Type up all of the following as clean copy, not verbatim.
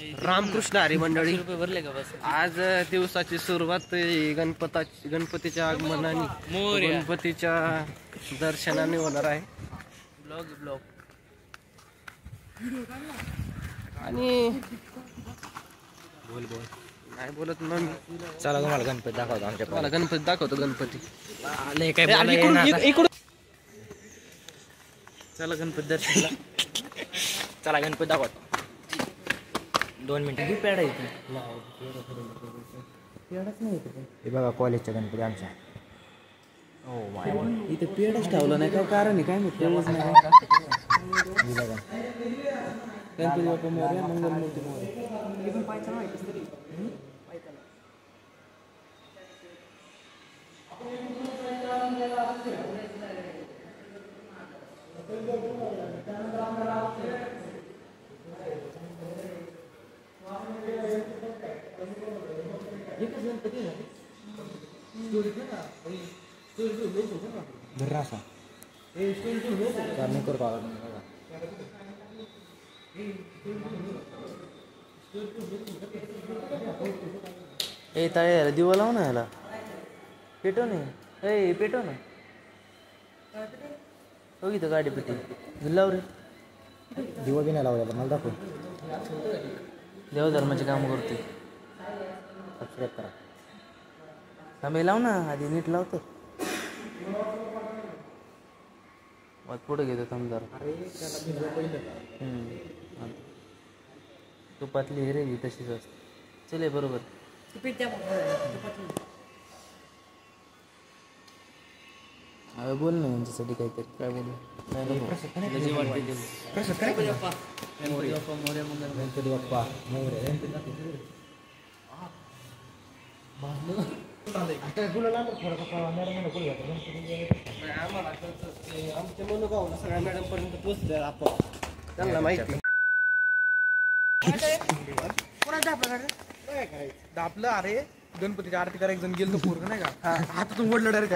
रामकृष्ण हरी मंडळी भरले का बस. आज दिवसाची सुरुवात गणपतीच्या आगमनाने गणपतीच्या दर्शनाने होणार आहे. ब्लॉग आणि नाही बोलत मग चला तुम्हाला गणपती दाखवतो. आमच्या मला गणपती दाखवतो. गणपती इकडून चला गणपती दर्शनला. चला गणपती दाखवतो. 2 मिनिटं ही पेढा येते. हे बघा कॉलेजच्या गणपती आमच्या. हो माय इथे पेढाच ठेवला नाही काय कारण आहे काय माहिती. बघा गणपती बाप्पा मोरया मंगलमूर्ती मोरया. धर्रासा नाही करतो. ए ताळे याला दिवा लाव ना. याला पेटो नाही. ए पेटो ना. हो इथं गाडी पेटी लाव रे. दिवा बी नाही लावलेला. मला दाखव. देवधर्माचे काम करते. सबस्क्राईब करा. आम्ही लाव ना. आधी नीट लावतो. मग पुढे घेतो थांबदार. तुपातली हिरे तशीच असते. चले बरोबर. अरे बोल ना यांच्यासाठी काहीतरी. काय बोलू. गणपती बाप्पा आमच्या मनोभावना सगळ्या मॅडम पर्यंत पोहोचले. आपण त्यांना माहिती. दापलं. अरे गणपतीची आरती करायला एक जण गेलो पोरग नाही का. हातातून ओढलं डायरेक्ट.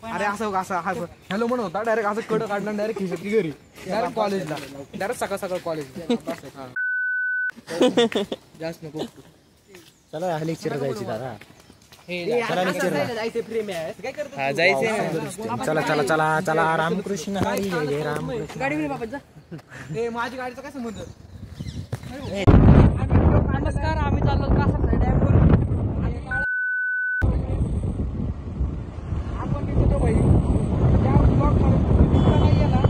अरे असं असं हॅलो म्हणत होता. डायरेक्ट असं कडं काढलं डायरेक्ट खिशातली घरी. डायरेक्ट कॉलेजला. डायरेक्ट सकाळ कॉलेज. जास्त नको. चला लेक्चर जायची दादा. चला चला चला चला. रामकृष्ण हरी जय रामकृष्ण. गाडी माझी गाडीचा काय संबंध. नमस्कार. आम्ही चाललो कासार डॅमवर. आपण तिथे भाई त्या ब्लॉक मध्ये गेला.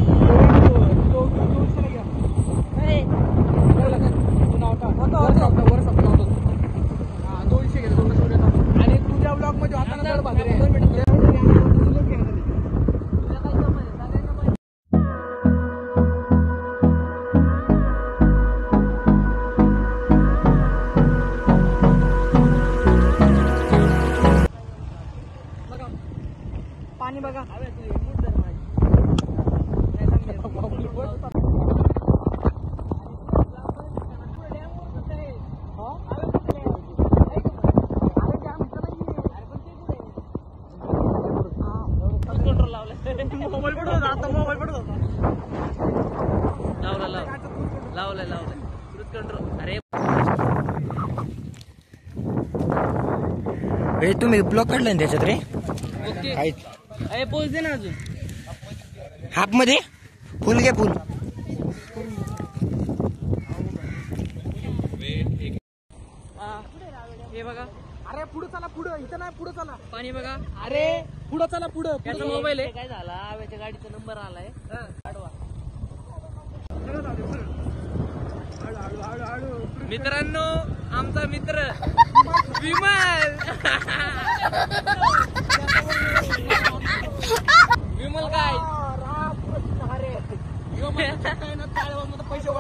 वर सपना होतो. 200 गेले. 200 आणि तुझ्या ब्लॉक मध्ये आता पाणी बघा. मोबाईल पडत होता. आता मोबाईल पडत होता. लावलाय क्रूज कंट्रोल. अरे तुम्ही ब्लॉक काढला ना त्याच्यात रे. ओके पोच दे ना अजून. हाफ मध्ये फुल घे. फुल हे बघा. अरे पुढे चला. पुढं इथं नाही. पुढे चला. पाणी बघा. अरे पुढं चला. पुढं त्याचा मोबाईल आहे. काय झाला आव्याच्या गाडीचा नंबर आलाय. मित्रांनो आमचा मित्र विमल. विमल काय पैसे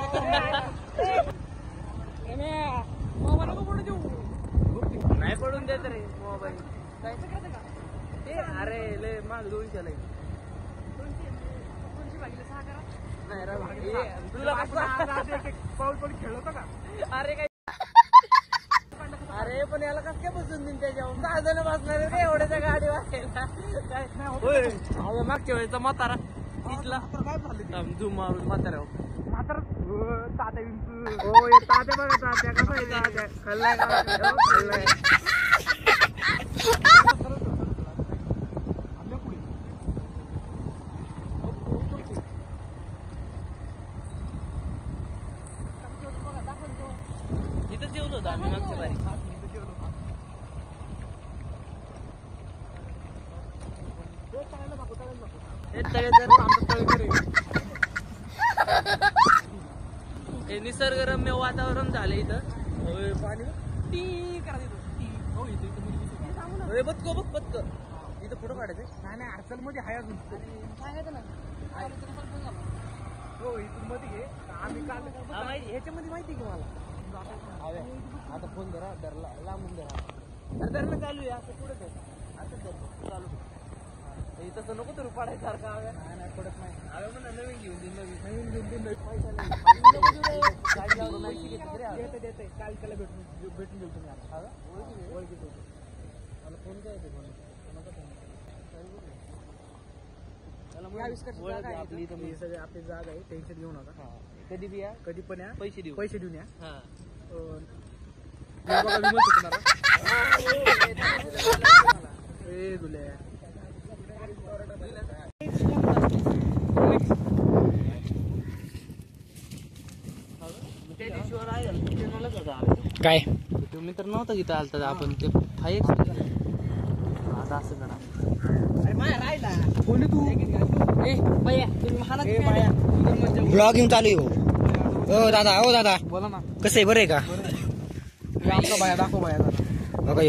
नाही पडून देत रे मोबाईल. अरे लय माग 200 लय. तुला पाऊल पण खेळतो का. अरे काय. अरे पण याला कसं काय बसून देईन त्याच्यावर. 6 जण बसणार रे एवढ्याच्या गाडी वाचायला. मागच्या वेळेचा म्हातारा इथला काय झालं झूम मारून म्हाताऱ्यावर म्हातारा तात्या विंचू हो हे तात्या बघा तात्या कसा आहे तात्या खाल्लाय का खाल्लाय इथं जेवलो होतो आम्ही मागच्या बारी हे निसर्गरम्य वातावरण झालं इथं पाणी टी करा तिथं हो इथं बघ बघ इथं फोटो काढायचे नाही नाही अडचण मध्ये आहे अजून हो इथून मध्ये घे आम्ही काल ह्याच्यामध्ये माहिती की मला आता फोन धरला लांबून धरा धरणं चालू आहे असं पुढे असं चालू तसं नको तर पाडायसारखं हव्या नाही पडत नाही हव्या म्हणा नवीन घेऊन दे नवीन घेऊन दे पैसा देते काल त्याला भेटून गेलो तुम्ही आता ओळखीत होतो मला फोन करायचं आपली सगळे आपली जागा आहे टेन्शन घेऊ नका कधी बी या कधी पण या पैसे देऊन या हा बघा विमल शिकणार ए दुल्या काय तुम्ही तर नव्हता तिथं आलता आपण ते फाईट आता असं करा कोणी तू ब्लॉगिंग चालू आहे हो दादा बोला ना कसं आहे बरं आहे का आमचा बाया दाखव बाया दादा बघा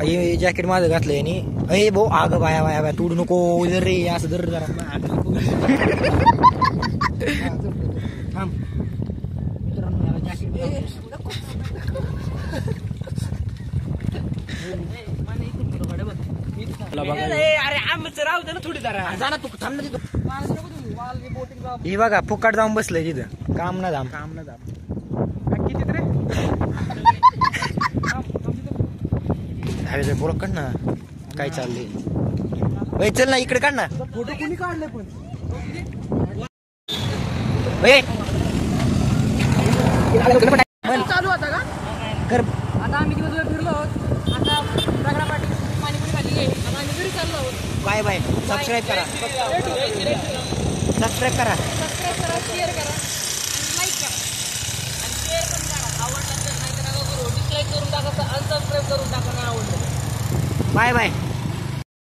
हे जॅकेट माझं घातलंय आणि अरे भाऊ आग बाया तोडू नको जर रे असं जर जरा थांब मित्रांनो याला जॅकेट अरे आमचं राहू दे ना थोडी जरा जा ना तू थांब ना तिथं ही बघा फुकाट जाऊन बसलंय तिथं काम ना धाम किती रे अरे ते बोलक काढ ना काय चाललंय चल ना इकडे काढ ना फोटो कोणी काढले पण चालू होता का कर आता आम्ही किती दिवस फिरलो आहोत आता रगडा पाटी पाणीपुरी खाल्ली आहे आता आम्ही घरी चाललो आहोत बाय सबस्क्राईब करा सबस्क्राईब करा शेअर करा आणि लाईक करा आणि शेअर पण करा आवडलं तर नाही तर नका करू डिसलाईक करून टाका अनसबस्क्राईब करून टाका नाही आवडलं बाय